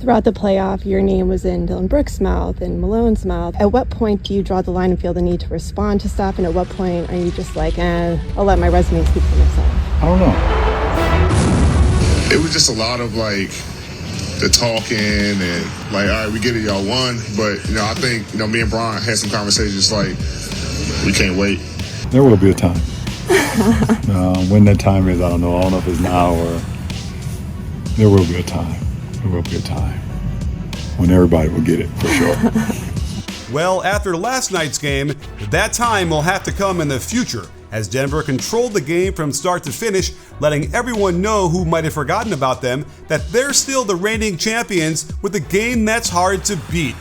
Throughout the playoff, your name was in Dylan Brooks' mouth and Malone's mouth. At what point do you draw the line and feel the need to respond to stuff? And at what point are you just like, I'll let my resume speak for myself? I don't know. It was just a lot of like the talking and like, all right, we get it, y'all won. But, I think, me and Bron had some conversations like, we can't wait. There will be a time. When that time is, I don't know. I don't know if it's now or there will be a time. There will be a time when everybody will get it, for sure. Well, after last night's game, that time will have to come in the future, as Denver controlled the game from start to finish, letting everyone know who might have forgotten about them that they're still the reigning champions with a game that's hard to beat.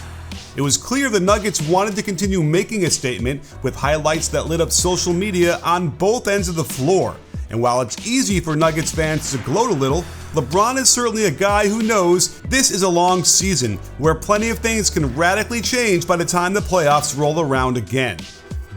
It was clear the Nuggets wanted to continue making a statement with highlights that lit up social media on both ends of the floor. And while it's easy for Nuggets fans to gloat a little, LeBron is certainly a guy who knows this is a long season where plenty of things can radically change by the time the playoffs roll around again.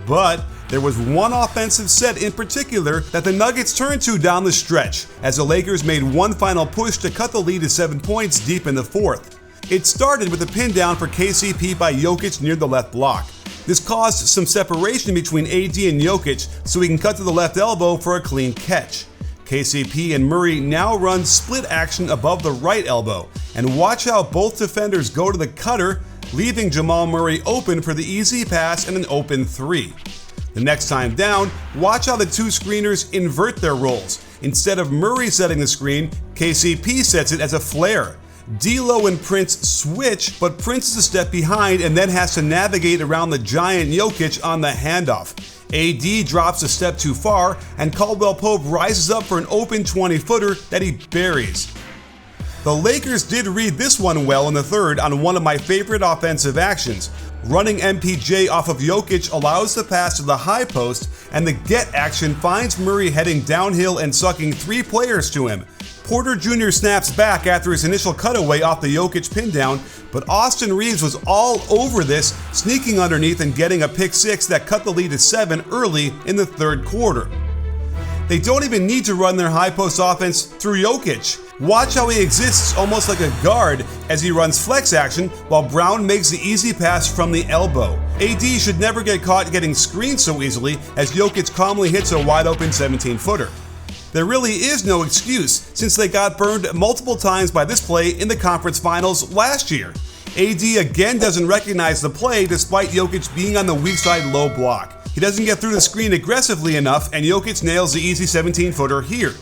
But there was one offensive set in particular that the Nuggets turned to down the stretch as the Lakers made one final push to cut the lead to 7 points deep in the fourth. It started with a pin down for KCP by Jokic near the left block. This caused some separation between AD and Jokic so he can cut to the left elbow for a clean catch. KCP and Murray now run split action above the right elbow, and watch how both defenders go to the cutter, leaving Jamal Murray open for the easy pass and an open three. The next time down, watch how the two screeners invert their roles. Instead of Murray setting the screen, KCP sets it as a flare. D'Lo and Prince switch, but Prince is a step behind and then has to navigate around the giant Jokic on the handoff. AD drops a step too far, and Caldwell Pope rises up for an open 20-footer that he buries. The Lakers did read this one well in the third on one of my favorite offensive actions. Running MPJ off of Jokic allows the pass to the high post, and the get action finds Murray heading downhill and sucking three players to him. Porter Jr. snaps back after his initial cutaway off the Jokic pin down, but Austin Reeves was all over this, sneaking underneath and getting a pick six that cut the lead to 7 early in the third quarter. They don't even need to run their high post offense through Jokic. Watch how he exists almost like a guard as he runs flex action while Brown makes the easy pass from the elbow. AD should never get caught getting screened so easily as Jokic calmly hits a wide open 17-footer. There really is no excuse since they got burned multiple times by this play in the conference finals last year. AD again doesn't recognize the play despite Jokic being on the weak side low block. He doesn't get through the screen aggressively enough, and Jokic nails the easy 17-footer here.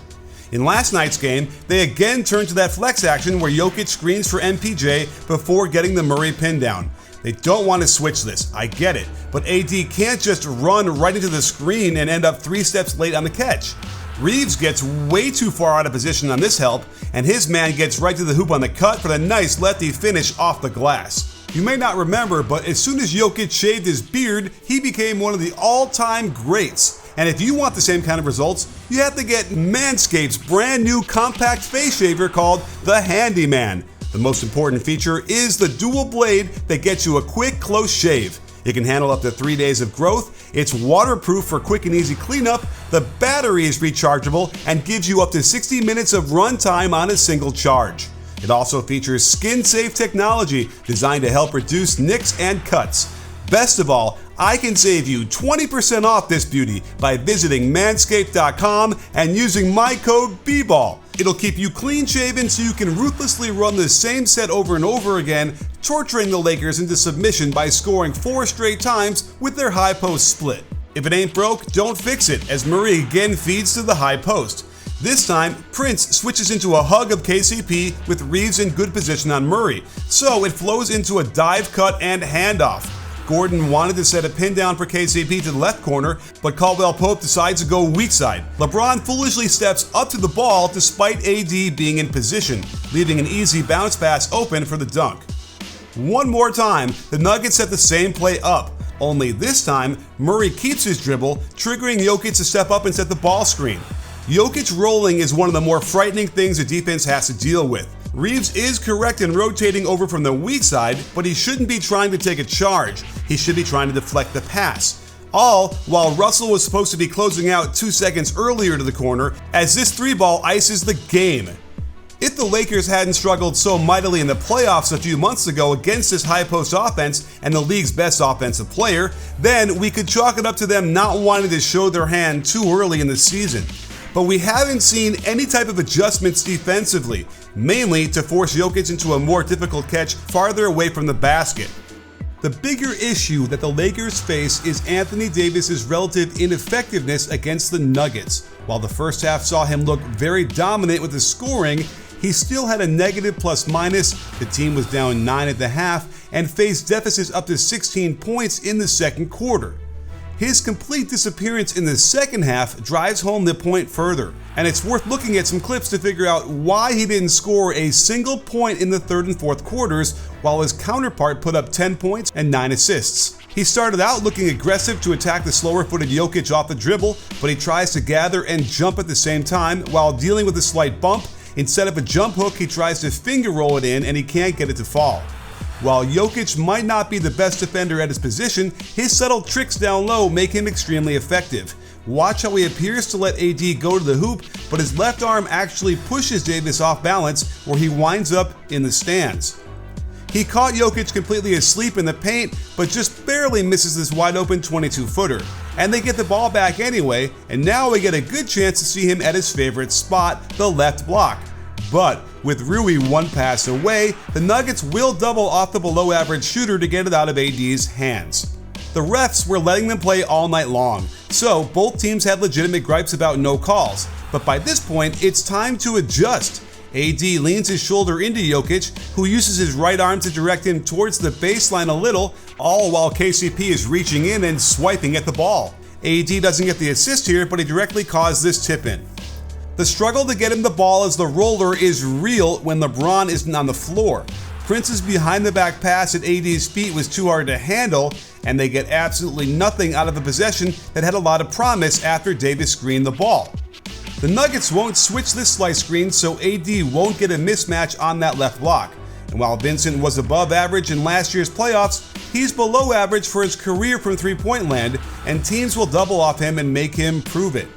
In last night's game, they again turned to that flex action where Jokic screens for MPJ before getting the Murray pin down. They don't want to switch this, I get it, but AD can't just run right into the screen and end up 3 steps late on the catch. Reeves gets way too far out of position on this help, and his man gets right to the hoop on the cut for the nice lefty finish off the glass. You may not remember, but as soon as Jokic shaved his beard, he became one of the all-time greats. And if you want the same kind of results, you have to get Manscaped's brand new compact face shaver called the Handyman. The most important feature is the dual blade that gets you a quick, close shave. It can handle up to 3 days of growth, it's waterproof for quick and easy cleanup, the battery is rechargeable, and gives you up to 60 minutes of runtime on a single charge. It also features skin-safe technology designed to help reduce nicks and cuts. Best of all, I can save you 20% off this beauty by visiting manscaped.com and using my code BBALL. It'll keep you clean shaven so you can ruthlessly run the same set over and over again, torturing the Lakers into submission by scoring 4 straight times with their high post split. If it ain't broke, don't fix it, as Murray again feeds to the high post. This time, Prince switches into a hug of KCP with Reeves in good position on Murray, so it flows into a dive cut and handoff. Gordon wanted to set a pin down for KCP to the left corner, but Caldwell Pope decides to go weak side. LeBron foolishly steps up to the ball despite AD being in position, leaving an easy bounce pass open for the dunk. One more time, the Nuggets set the same play up, only this time, Murray keeps his dribble, triggering Jokic to step up and set the ball screen. Jokic rolling is one of the more frightening things a defense has to deal with. Reeves is correct in rotating over from the weak side, but he shouldn't be trying to take a charge. He should be trying to deflect the pass. All while Russell was supposed to be closing out 2 seconds earlier to the corner, as this 3-ball ices the game. If the Lakers hadn't struggled so mightily in the playoffs a few months ago against this high post offense and the league's best offensive player, then we could chalk it up to them not wanting to show their hand too early in the season. But we haven't seen any type of adjustments defensively, mainly to force Jokic into a more difficult catch farther away from the basket. The bigger issue that the Lakers face is Anthony Davis's relative ineffectiveness against the Nuggets. While the first half saw him look very dominant with his scoring, he still had a negative plus-minus, the team was down 9 at the half, and faced deficits up to 16 points in the second quarter. His complete disappearance in the second half drives home the point further, and it's worth looking at some clips to figure out why he didn't score a single point in the third and fourth quarters, while his counterpart put up 10 points and 9 assists. He started out looking aggressive to attack the slower-footed Jokic off the dribble, but he tries to gather and jump at the same time while dealing with a slight bump. Instead of a jump hook, he tries to finger roll it in and he can't get it to fall. While Jokic might not be the best defender at his position, his subtle tricks down low make him extremely effective. Watch how he appears to let AD go to the hoop, but his left arm actually pushes Davis off balance where he winds up in the stands. He caught Jokic completely asleep in the paint, but just barely misses this wide open 22-footer. And they get the ball back anyway, and now we get a good chance to see him at his favorite spot, the left block. But with Rui one pass away, the Nuggets will double off the below-average shooter to get it out of AD's hands. The refs were letting them play all night long, so both teams had legitimate gripes about no calls. But by this point, it's time to adjust. AD leans his shoulder into Jokic, who uses his right arm to direct him towards the baseline a little, all while KCP is reaching in and swiping at the ball. AD doesn't get the assist here, but he directly caused this tip-in. The struggle to get him the ball as the roller is real when LeBron isn't on the floor. Prince's behind-the-back pass at AD's feet was too hard to handle, and they get absolutely nothing out of a possession that had a lot of promise after Davis screened the ball. The Nuggets won't switch this slice screen, so AD won't get a mismatch on that left block. And while Vincent was above average in last year's playoffs, he's below average for his career from three-point land, and teams will double off him and make him prove it.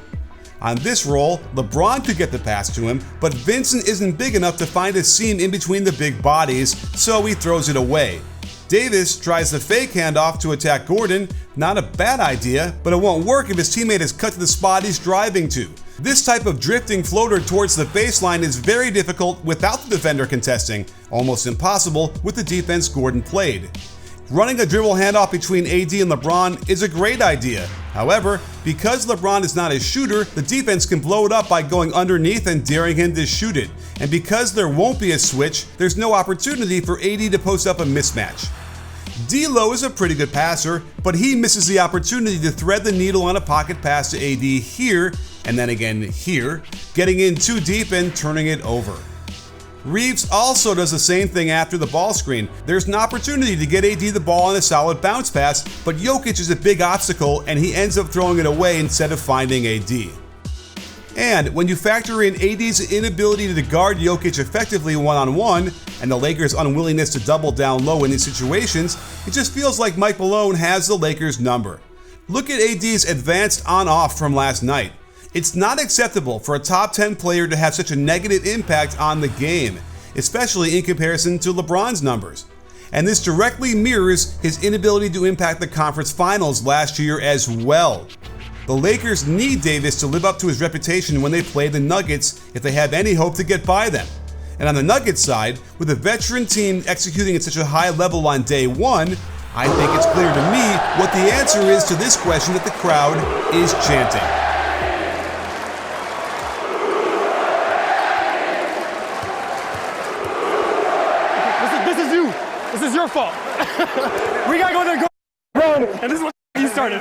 On this roll, LeBron could get the pass to him, but Vincent isn't big enough to find a seam in between the big bodies, so he throws it away. Davis tries the fake handoff to attack Gordon, not a bad idea, but it won't work if his teammate is cut to the spot he's driving to. This type of drifting floater towards the baseline is very difficult without the defender contesting, almost impossible with the defense Gordon played. Running a dribble handoff between AD and LeBron is a great idea. However, because LeBron is not a shooter, the defense can blow it up by going underneath and daring him to shoot it. And because there won't be a switch, there's no opportunity for AD to post up a mismatch. D'Lo is a pretty good passer, but he misses the opportunity to thread the needle on a pocket pass to AD here, and then again here, getting in too deep and turning it over. Reeves also does the same thing after the ball screen. There's an opportunity to get AD the ball on a solid bounce pass, but Jokic is a big obstacle and he ends up throwing it away instead of finding AD. And when you factor in AD's inability to guard Jokic effectively one-on-one, and the Lakers' unwillingness to double down low in these situations, it just feels like Mike Malone has the Lakers' number. Look at AD's advanced on-off from last night. It's not acceptable for a top 10 player to have such a negative impact on the game, especially in comparison to LeBron's numbers. And this directly mirrors his inability to impact the conference finals last year as well. The Lakers need Davis to live up to his reputation when they play the Nuggets if they have any hope to get by them. And on the Nuggets side, with a veteran team executing at such a high level on day one, I think it's clear to me what the answer is to this question that the crowd is chanting. This is you. This is your fault. We gotta go there and go, and this is what you started.